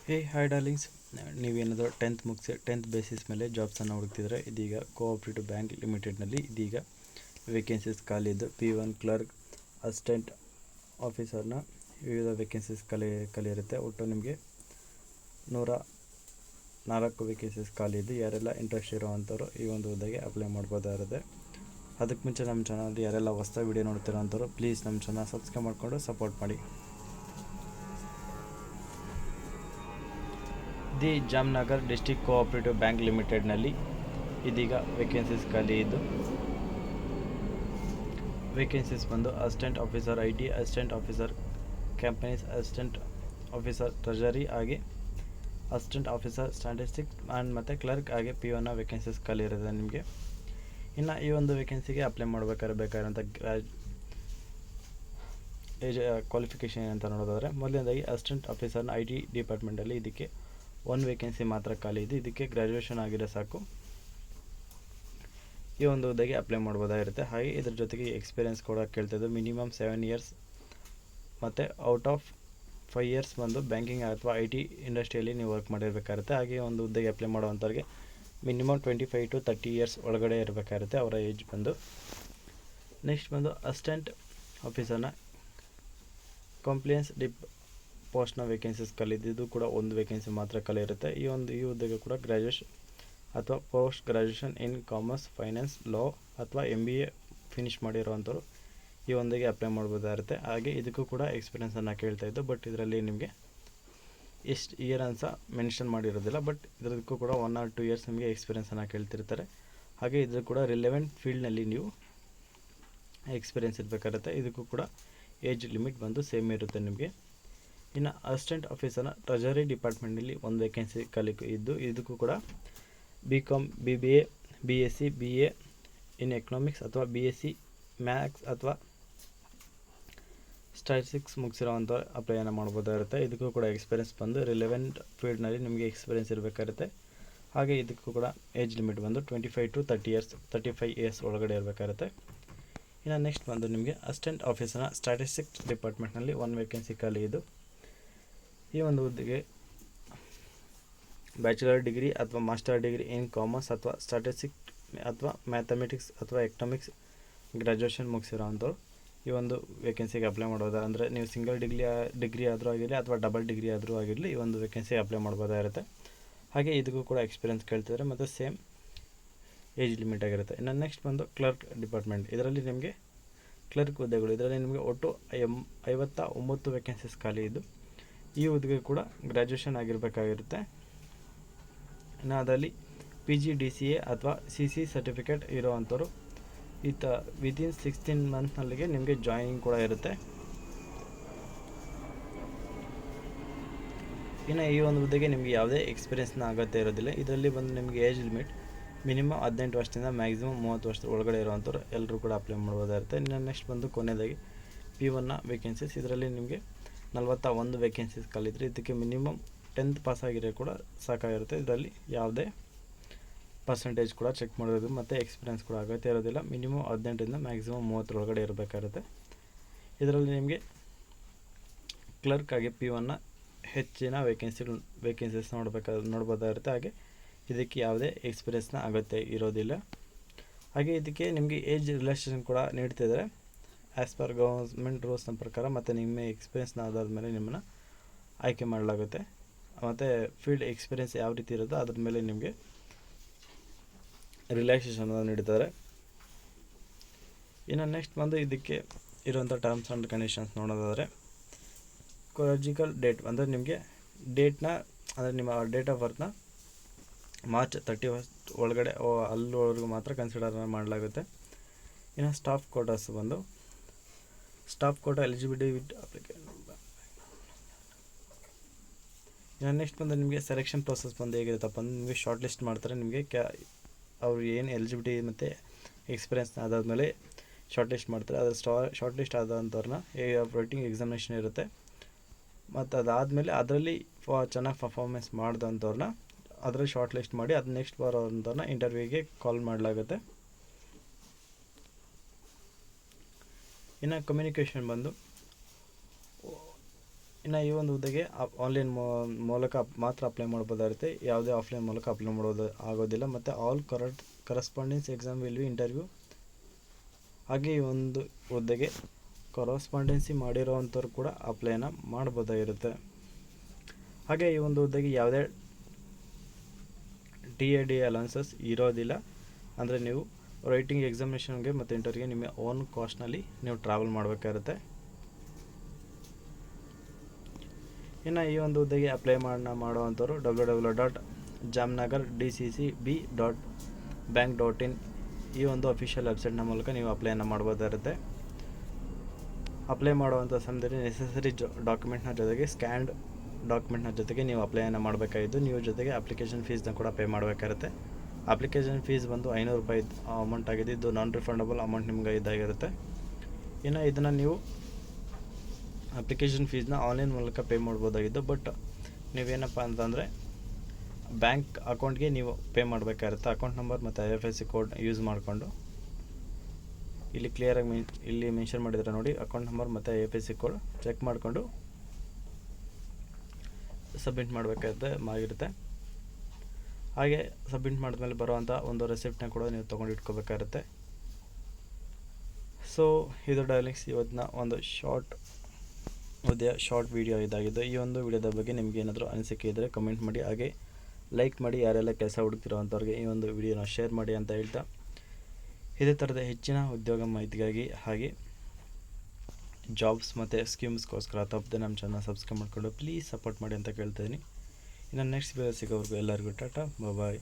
ಹೇ hi darlings, ನೀವೇನಾದರೂ 10th ಮುಗಿಸಿ 10th basis ಮೇಲೆ ಜಾಬ್ಸನ್ನು ಹುಡುಕ್ತಿದ್ರೆ ಇದೀಗ ಕೋಆಪ್ರೇಟಿವ್ ಬ್ಯಾಂಕ್ ಲಿಮಿಟೆಡ್ನಲ್ಲಿ ಇದೀಗ ವೇಕೆನ್ಸೀಸ್ ಖಾಲಿ ಇದ್ದು P1 ಕ್ಲರ್ಕ್ ಅಸಿಸ್ಟೆಂಟ್ ಆಫೀಸರ್ನ ವಿವಿಧ ವೇಕೆನ್ಸೀಸ್ ಖಾಲಿ ಇರುತ್ತೆ. ಒಟ್ಟು ನಿಮಗೆ 104 ವೇಕೆನ್ಸೀಸ್ ಖಾಲಿ ಇದ್ದು ಯಾರೆಲ್ಲ ಇಂಟ್ರೆಸ್ಟ್ ಇರೋವಂಥವ್ರು ಈ ಒಂದು ಹುದ್ದೆಗೆ ಅಪ್ಲೈ ಮಾಡ್ಬೋದಾಗಿದೆ. ಅದಕ್ಕೆ ಮುಂಚೆ ನಮ್ಮ ಚಾನಲ್ ಯಾರೆಲ್ಲ ಹೊಸ ವೀಡಿಯೋ ನೋಡ್ತಿರೋ ಅಂಥವ್ರು ಪ್ಲೀಸ್ ನಮ್ಮ ಚಾನಲ್ ಸಬ್ಸ್ಕ್ರೈಬ್ ಮಾಡಿಕೊಂಡು ಸಪೋರ್ಟ್ ಮಾಡಿ. The Jamnagar district cooperative bank ಲಿಮಿಟೆಡ್ನಲ್ಲಿ ಇದೀಗ ವೇಕೆನ್ಸೀಸ್ ಖಾಲಿ ಇದ್ದು ವೇಕೆನ್ಸೀಸ್ ಬಂದು assistant officer IT, assistant officer companies, assistant officer treasury ಹಾಗೆ ಅಸಿಸ್ಟೆಂಟ್ ಆಫೀಸರ್ ಸ್ಟ್ಯಾಟಿಸ್ಟಿಕ್ಸ್ ಆ್ಯಂಡ್ ಮತ್ತು ಕ್ಲರ್ಕ್ ಹಾಗೆ P1 ವೇಕೆನ್ಸೀಸ್ ಖಾಲಿ ಇರುತ್ತೆ ನಿಮಗೆ. ಇನ್ನು ಈ ಒಂದು ವೇಕೆನ್ಸಿಗೆ ಅಪ್ಲೈ ಬೇಕಾಗಿರೋಂಥ ಕ್ವಾಲಿಫಿಕೇಷನ್ ಅಂತ ನೋಡೋದಾದರೆ ಮೊದಲನೇದಾಗಿ ಅಸಿಸ್ಟೆಂಟ್ ಆಫೀಸರ್ನ IT ಡಿಪಾರ್ಟ್ಮೆಂಟಲ್ಲಿ ಇದಕ್ಕೆ 1 ವೇಕೆನ್ಸಿ ಮಾತ್ರ ಖಾಲಿ ಇದೆ. ಇದಕ್ಕೆ ಗ್ರ್ಯಾಜುಯೇಷನ್ ಆಗಿರೋ ಸಾಕು ಈ ಒಂದು ಹುದ್ದೆಗೆ ಅಪ್ಲೈ ಮಾಡ್ಬೋದಾಗಿರುತ್ತೆ. ಹಾಗೆ ಇದ್ರ ಜೊತೆಗೆ ಎಕ್ಸ್ಪೀರಿಯೆನ್ಸ್ ಕೂಡ ಕೇಳ್ತಾಯಿದ್ದು ಮಿನಿಮಮ್ 7 ಇಯರ್ಸ್ ಮತ್ತು ಔಟ್ ಆಫ್ 5 ಇಯರ್ಸ್ ಬಂದು ಬ್ಯಾಂಕಿಂಗ್ ಅಥವಾ IT ಇಂಡಸ್ಟ್ರಿಯಲ್ಲಿ ನೀವು ವರ್ಕ್ ಮಾಡಿರಬೇಕಾಗುತ್ತೆ. ಹಾಗೆ ಒಂದು ಹುದ್ದೆಗೆ ಅಪ್ಲೈ ಮಾಡುವಂಥವ್ರಿಗೆ ಮಿನಿಮಮ್ 25 to 30 ಇಯರ್ಸ್ ಒಳಗಡೆ ಇರಬೇಕಾಗುತ್ತೆ ಅವರ ಏಜ್ ಬಂದು. ನೆಕ್ಸ್ಟ್ ಬಂದು ಅಸಿಸ್ಟೆಂಟ್ ಆಫೀಸರ್ನ ಕಂಪ್ಲೇನ್ಸ್ ಪೋಸ್ಟ್ನ ವೇಕೆನ್ಸೀಸ್ ಖಾಲಿದ್ದು ಕೂಡ 1 ವೇಕೆನ್ಸಿ ಮಾತ್ರ ಖಾಲಿ ಇರುತ್ತೆ. ಈ ಹುದ್ದೆಗೆ ಕೂಡ ಗ್ರ್ಯಾಜುಯೇಷನ್ ಅಥವಾ post graduation in commerce, finance, law ಅಥವಾ MBA ಫಿನಿಷ್ ಮಾಡಿರೋವಂಥವ್ರು ಈ ಹುದ್ದೆಗೆ ಅಪ್ಲೈ ಮಾಡ್ಬೋದಾಗಿರುತ್ತೆ. ಹಾಗೆ ಇದಕ್ಕೂ ಕೂಡ ಎಕ್ಸ್ಪೀರಿಯೆನ್ಸನ್ನು ಕೇಳ್ತಾಯಿದ್ದು, ಬಟ್ ಇದರಲ್ಲಿ ನಿಮಗೆ ಎಷ್ಟು ಇಯರ್ ಅಂತ ಮೆನ್ಷನ್ ಮಾಡಿರೋದಿಲ್ಲ, ಬಟ್ ಇದಕ್ಕೂ ಕೂಡ 1 or 2 ಇಯರ್ಸ್ ನಿಮಗೆ ಎಕ್ಸ್ಪೀರಿಯೆನ್ಸನ್ನು ಕೇಳ್ತಿರ್ತಾರೆ. ಹಾಗೆ ಇದ್ರ ಕೂಡ ರಿಲೆವೆಂಟ್ ಫೀಲ್ಡ್ನಲ್ಲಿ ನೀವು ಎಕ್ಸ್ಪೀರಿಯೆನ್ಸ್ ಇರಬೇಕಾಗುತ್ತೆ. ಇದಕ್ಕೂ ಕೂಡ ಏಜ್ ಲಿಮಿಟ್ ಬಂದು ಸೇಮ್ ಇರುತ್ತೆ ನಿಮಗೆ. ಇನ್ನು ಅಸಿಸ್ಟೆಂಟ್ ಆಫೀಸರ್ನ ಟ್ರೆಜರಿ ಡಿಪಾರ್ಟ್ಮೆಂಟ್ನಲ್ಲಿ 1 ವೇಕೆನ್ಸಿ ಖಾಲಿ ಇದ್ದು ಇದಕ್ಕೂ ಕೂಡ BCom, BBA, BSc, BA in economics ಅಥವಾ BSc ಮ್ಯಾಥ್ಸ್ ಅಥವಾ ಸ್ಟ್ಯಾಟಿಸ್ಟಿಕ್ಸ್ ಮುಗಿಸಿರೋವಂಥವ್ರು ಅಪ್ಲೈಯನ್ನು ಮಾಡ್ಬೋದಾಗಿರುತ್ತೆ. ಇದಕ್ಕೂ ಕೂಡ ಎಕ್ಸ್ಪೀರಿಯೆನ್ಸ್ ಬಂದು ರಿಲೆವೆಂಟ್ ಫೀಲ್ಡ್ನಲ್ಲಿ ನಿಮಗೆ ಎಕ್ಸ್ಪೀರಿಯೆನ್ಸ್ ಇರಬೇಕಾಗುತ್ತೆ. ಹಾಗೆ ಇದಕ್ಕೂ ಕೂಡ ಏಜ್ ಲಿಮಿಟ್ ಬಂದು 25 to 35 ಇಯರ್ಸ್ ಒಳಗಡೆ ಇರಬೇಕಾಗುತ್ತೆ. ಇನ್ನು ನೆಕ್ಸ್ಟ್ ಬಂದು ನಿಮಗೆ ಅಸಿಸ್ಟೆಂಟ್ ಆಫೀಸರ್ನ ಸ್ಟ್ಯಾಟಿಸ್ಟಿಕ್ಸ್ ಡಿಪಾರ್ಟ್ಮೆಂಟ್ನಲ್ಲಿ 1 ವೇಕೆನ್ಸಿ ಖಾಲಿ ಇದ್ದು ಈ ಒಂದು ಹುದ್ದೆಗೆ ಬ್ಯಾಚುಲರ್ ಡಿಗ್ರಿ ಅಥವಾ ಮಾಸ್ಟರ್ ಡಿಗ್ರಿ ಇನ್ ಕಾಮರ್ಸ್ ಅಥವಾ ಸ್ಟ್ಯಾಟಿಸ್ಟಿಕ್ಸ್ ಅಥವಾ ಮ್ಯಾಥಮೆಟಿಕ್ಸ್ ಅಥವಾ ಎಕನಾಮಿಕ್ಸ್ ಗ್ರ್ಯಾಜುಯೇಷನ್ ಮುಗಿಸಿರೋವಂಥವ್ರು ಈ ಒಂದು ವೇಕೆನ್ಸಿಗೆ ಅಪ್ಲೈ ಮಾಡ್ಬೋದು. ಅಂದರೆ ನೀವು ಸಿಂಗಲ್ ಡಿಗ್ರಿ ಆದರೂ ಆಗಿರಲಿ ಅಥವಾ ಡಬಲ್ ಡಿಗ್ರಿ ಆದರೂ ಆಗಿರಲಿ ಈ ಒಂದು ವೇಕೆನ್ಸಿಗೆ ಅಪ್ಲೈ ಮಾಡ್ಬೋದಾಗಿರುತ್ತೆ. ಹಾಗೆ ಇದಕ್ಕೂ ಕೂಡ ಎಕ್ಸ್ಪೀರಿಯೆನ್ಸ್ ಕೇಳ್ತಿದ್ದಾರೆ ಮತ್ತು ಸೇಮ್ ಏಜ್ ಲಿಮಿಟ್ ಆಗಿರುತ್ತೆ. ಇನ್ನು ನೆಕ್ಸ್ಟ್ ಬಂದು ಕ್ಲರ್ಕ್ ಡಿಪಾರ್ಟ್ಮೆಂಟ್. ಇದರಲ್ಲಿ ನಿಮಗೆ ಕ್ಲರ್ಕ್ ಹುದ್ದೆಗಳು ಇದರಲ್ಲಿ ನಿಮಗೆ ಒಟ್ಟು 59 ವೇಕೆನ್ಸೀಸ್ ಖಾಲಿ ಇದ್ದು ಈ ಹುದ್ದೆಗೆ ಕೂಡ ಗ್ರ್ಯಾಜುಯೇಷನ್ ಆಗಿರಬೇಕಾಗಿರುತ್ತೆ. ಇನ್ನು ಅದರಲ್ಲಿ PGDCA ಅಥವಾ CC ಸರ್ಟಿಫಿಕೇಟ್ ಇರೋವಂಥವ್ರು ವಿತಿನ್ 16 ಮಂತ್ನಲ್ಲಿಗೆ ನಿಮಗೆ ಜಾಯಿನಿಂಗ್ ಕೂಡ ಇರುತ್ತೆ. ಇನ್ನು ಈ ಒಂದು ಹುದ್ದೆಗೆ ನಿಮಗೆ ಯಾವುದೇ ಎಕ್ಸ್ಪೀರಿಯೆನ್ಸ್ನ ಅಗತ್ಯ ಇರೋದಿಲ್ಲ. ಇದರಲ್ಲಿ ಬಂದು ನಿಮಗೆ ಏಜ್ ಲಿಮಿಟ್ ಮಿನಿಮಮ್ 18 ವರ್ಷದಿಂದ ಮ್ಯಾಕ್ಸಿಮಮ್ 30 ವರ್ಷದ ಒಳಗಡೆ ಇರೋವಂಥವ್ರು ಎಲ್ಲರೂ ಕೂಡ ಅಪ್ಲೈ ಮಾಡ್ಬೋದಾಗಿರುತ್ತೆ. ಇನ್ನು ನೆಕ್ಸ್ಟ್ ಬಂದು ಕೊನೆಯದಾಗಿ P1 ವೇಕೆನ್ಸೀಸ್. ಇದರಲ್ಲಿ ನಿಮಗೆ 41 ವೇಕೆನ್ಸೀಸ್ ಖಾಲಿದ್ರೆ ಇದಕ್ಕೆ ಮಿನಿಮಮ್ 10th ಪಾಸ್ ಆಗಿರೋ ಕೂಡ ಸಾಕಾಗಿರುತ್ತೆ. ಇದರಲ್ಲಿ ಯಾವುದೇ ಪರ್ಸೆಂಟೇಜ್ ಕೂಡ ಚೆಕ್ ಮಾಡೋದು ಮತ್ತು ಎಕ್ಸ್ಪೀರಿಯೆನ್ಸ್ ಕೂಡ ಅಗತ್ಯ ಇರೋದಿಲ್ಲ. ಮಿನಿಮಮ್ 18ರಿಂದ ಮ್ಯಾಕ್ಸಿಮಮ್ 30 ಒಳಗಡೆ ಇರಬೇಕಾಗುತ್ತೆ. ಇದರಲ್ಲಿ ನಿಮಗೆ ಕ್ಲರ್ಕ್ ಆಗಿ P1 ಹೆಚ್ಚಿನ ವೇಕೆನ್ಸೀಸ್ ನೋಡ್ಬೋದಾಗಿರುತ್ತೆ. ಹಾಗೆ ಇದಕ್ಕೆ ಯಾವುದೇ ಎಕ್ಸ್ಪೀರಿಯೆನ್ಸ್ನ ಅಗತ್ಯ ಇರೋದಿಲ್ಲ. ಹಾಗೆ ಇದಕ್ಕೆ ನಿಮಗೆ ಏಜ್ ರಿಲ್ಯಾಕ್ಸೇಷನ್ ಕೂಡ ನೀಡ್ತಿದ್ದಾರೆ ಆ್ಯಸ್ ಪರ್ ಗೌರ್ಮೆಂಟ್ ರೂಲ್ಸ್ನ ಪ್ರಕಾರ ಮತ್ತು ನಿಮ್ಮ ಎಕ್ಸ್ಪೀರಿಯೆನ್ಸ್ನ ಆಧಾರದ ಮೇಲೆ ನಿಮ್ಮನ್ನು ಆಯ್ಕೆ ಮಾಡಲಾಗುತ್ತೆ. ಮತ್ತು ಫೀಲ್ಡ್ ಎಕ್ಸ್ಪೀರಿಯೆನ್ಸ್ ಯಾವ ರೀತಿ ಇರುತ್ತೋ ಅದ್ರ ಮೇಲೆ ನಿಮಗೆ ರಿಲ್ಯಾಕ್ಸೇಷನ್ ನೀಡ್ತಾರೆ. ಇನ್ನು ನೆಕ್ಸ್ಟ್ ಬಂದು ಇದಕ್ಕೆ ಇರುವಂಥ ಟರ್ಮ್ಸ್ ಆ್ಯಂಡ್ ಕಂಡೀಷನ್ಸ್ ನೋಡೋದಾದರೆ ಕೊಲಾಜಿಕಲ್ ಡೇಟ್ ಅಂದರೆ ನಿಮಗೆ ಡೇಟ್ನ ಅಂದರೆ ನಿಮ್ಮ ಡೇಟ್ ಆಫ್ ಬರ್ತ್ನ ಮಾರ್ಚ್ 31 ಒಳಗಡೆ ಅಲ್ಲಿವರೆಗೂ ಮಾತ್ರ ಕನ್ಸಿಡರ್ ಮಾಡಲಾಗುತ್ತೆ. ಇನ್ನು ಸ್ಟಾಫ್ ಕೋಟಾಸ್ ಬಂದು staff quota eligibility with application. ಇನ್ನು ನೆಕ್ಸ್ಟ್ ಬಂದು ನಿಮಗೆ ಸೆಲೆಕ್ಷನ್ ಪ್ರೊಸೆಸ್ ಬಂದು ಹೇಗಿರುತ್ತಪ್ಪ ಅಂದರೆ ನಿಮಗೆ ಶಾರ್ಟ್ ಲಿಸ್ಟ್ ಮಾಡ್ತಾರೆ. ನಿಮಗೆ ಅವ್ರು ಏನು ಎಲಿಜಿಬಿಲಿಟಿ ಮತ್ತು ಎಕ್ಸ್ಪೀರಿಯೆನ್ಸ್ನ ಆದಾದಮೇಲೆ ಶಾರ್ಟ್ ಲಿಸ್ಟ್ ಮಾಡ್ತಾರೆ. ಅದರ ಶಾರ್ಟ್ ಲಿಸ್ಟ್ ಆದಂಥವ್ರನ್ನ ರೈಟಿಂಗ್ ಎಕ್ಸಾಮಿನೇಷನ್ ಇರುತ್ತೆ ಮತ್ತು ಅದಾದಮೇಲೆ ಅದರಲ್ಲಿ ಚೆನ್ನಾಗಿ ಪರ್ಫಾರ್ಮೆನ್ಸ್ ಮಾಡಿದಂಥವ್ರನ್ನ ಅದರಲ್ಲಿ ಶಾರ್ಟ್ ಲಿಸ್ಟ್ ಮಾಡಿ ಅದು ನೆಕ್ಸ್ಟ್ ಬರೋವಂಥವ್ರನ್ನ ಇಂಟರ್ವ್ಯೂಗೆ ಕಾಲ್ ಮಾಡಲಾಗುತ್ತೆ. ಇನ್ನು ಕಮ್ಯುನಿಕೇಷನ್ ಬಂದು ಇನ್ನು ಈ ಒಂದು ಹುದ್ದೆಗೆ ಆನ್ಲೈನ್ ಮೂಲಕ ಮಾತ್ರ ಅಪ್ಲೈ ಮಾಡ್ಬೋದಾಗಿರುತ್ತೆ. ಯಾವುದೇ ಆಫ್ಲೈನ್ ಮೂಲಕ ಅಪ್ಲೈ ಮಾಡೋದು ಆಗೋದಿಲ್ಲ. ಮತ್ತು all correspondence exam will be interview. ಹಾಗೆ ಈ ಒಂದು ಹುದ್ದೆಗೆ ಕರೆಸ್ಪಾಂಡೆನ್ಸಿ ಮಾಡಿರೋವಂಥವ್ರು ಕೂಡ ಅಪ್ಲೈನ ಮಾಡ್ಬೋದಾಗಿರುತ್ತೆ. ಹಾಗೆ ಈ ಒಂದು ಹುದ್ದೆಗೆ ಯಾವುದೇ TAD ಅಲೌನ್ಸಸ್ ಇರೋದಿಲ್ಲ. ಅಂದರೆ ನೀವು ರೈಟಿಂಗ್ ಎಕ್ಸಾಮಿನೇಷನ್ಗೆ ಮತ್ತು ಇಂಟರ್ವ್ಯೂಗೆ ನಿಮ್ಮ ಓನ್ ಕಾಸ್ಟ್ನಲ್ಲಿ ನೀವು ಟ್ರಾವೆಲ್ ಮಾಡಬೇಕಾಗಿರುತ್ತೆ. ಇನ್ನು ಈ ಒಂದು ಹುದ್ದೆಗೆ ಅಪ್ಲೈ ಮಾಡುವಂಥವ್ರು www.jamnagar.dccb.bank.in ಈ ಒಂದು ಅಫಿಷಿಯಲ್ ವೆಬ್ಸೈಟ್ನ ಮೂಲಕ ನೀವು ಅಪ್ಲೈನ ಮಾಡ್ಬೋದಾಗಿರುತ್ತೆ. ಅಪ್ಲೈ ಮಾಡುವಂಥ ಸಮಯದಲ್ಲಿ ನೆಸೆಸರಿ ಡಾಕ್ಯುಮೆಂಟ್ನ ಜೊತೆಗೆ ಸ್ಕ್ಯಾನ್ಡ್ ಡಾಕ್ಯುಮೆಂಟ್ನ ಜೊತೆಗೆ ನೀವು ಅಪ್ಲೈನ ಮಾಡಬೇಕಾಗಿದ್ದು, ನೀವು ಜೊತೆಗೆ ಅಪ್ಲಿಕೇಶನ್ ಫೀಸ್ನ ಕೂಡ ಪೇ ಮಾಡಬೇಕಾಗಿರುತ್ತೆ. ಅಪ್ಲಿಕೇಶನ್ ಫೀಸ್ ಬಂದು ₹500 ಅಮೌಂಟ್ ಆಗಿದೆ. ಇದು ನಾನ್ ರಿಫಂಡಬಲ್ ಅಮೌಂಟ್ ನಿಮ್ಗೆ ಇದಾಗಿರುತ್ತೆ. ಇನ್ನು ಇದನ್ನು ನೀವು ಅಪ್ಲಿಕೇಶನ್ ಫೀಸ್ನ ಆನ್ಲೈನ್ ಮೂಲಕ ಪೇ ಮಾಡ್ಬೋದಾಗಿದ್ದು, ಬಟ್ ನೀವೇನಪ್ಪ ಅಂತಂದರೆ ಬ್ಯಾಂಕ್ ಅಕೌಂಟ್ಗೆ ನೀವು ಪೇ ಮಾಡಬೇಕಾಗಿರುತ್ತೆ. ಅಕೌಂಟ್ ನಂಬರ್ ಮತ್ತು IFSC ಕೋಡ್ ಯೂಸ್ ಮಾಡಿಕೊಂಡು ಇಲ್ಲಿ ಕ್ಲಿಯರಾಗಿ ಇಲ್ಲಿ ಮೆನ್ಷನ್ ಮಾಡಿದರೆ ನೋಡಿ, ಅಕೌಂಟ್ ನಂಬರ್ ಮತ್ತು IFSC ಕೋಡ್ ಚೆಕ್ ಮಾಡಿಕೊಂಡು ಸಬ್ಮಿಟ್ ಮಾಡಬೇಕಾಗಿರುತ್ತೆ. ಹಾಗೆ ಸಬ್ಮಿಟ್ ಮಾಡಿದ್ಮೇಲೆ ಬರುವಂಥ ಒಂದು ರೆಸಿಪ್ಟನ್ನ ಕೂಡ ನೀವು ತೊಗೊಂಡು ಇಟ್ಕೋಬೇಕಾಗಿರುತ್ತೆ. ಸೊ ಇದು ಡೈಲಿಂಗ್ಸ್ ಇವತ್ತಿನ ಒಂದು ಶಾರ್ಟ್ ವಿಡಿಯೋ ಇದಾಗಿದ್ದು. ಈ ಒಂದು ವಿಡಿಯೋದ ಬಗ್ಗೆ ನಿಮಗೆ ಏನಾದರೂ ಅನಿಸಿಕೆ ಇದ್ದರೆ ಕಮೆಂಟ್ ಮಾಡಿ, ಹಾಗೆ ಲೈಕ್ ಮಾಡಿ. ಯಾರೆಲ್ಲ ಕೆಲಸ ಹುಡುಕ್ತಿರೋವಂಥವ್ರಿಗೆ ಈ ಒಂದು ವಿಡಿಯೋನ ಶೇರ್ ಮಾಡಿ ಅಂತ ಹೇಳ್ತಾ, ಇದೇ ಥರದ ಹೆಚ್ಚಿನ ಉದ್ಯೋಗ ಮಾಹಿತಿಗಾಗಿ ಹಾಗೆ ಜಾಬ್ಸ್ ಮತ್ತು ಸ್ಕೀಮ್ಸ್ಗೋಸ್ಕರ ತಪ್ಪದೆ ನಮ್ಮ ಚಾನಲ್ ಸಬ್ಸ್ಕ್ರೈಬ್ ಮಾಡಿಕೊಂಡು ಪ್ಲೀಸ್ ಸಪೋರ್ಟ್ ಮಾಡಿ ಅಂತ ಕೇಳ್ತಾಯಿದ್ದೀನಿ. ಇನ್ನು ನೆಕ್ಸ್ಟ್ ವಿಡಿಯೋ ಸಿಗೋವರೆಗೂ ಎಲ್ಲರಿಗೂ ಟಾಟಾ, ಬಾಯ್.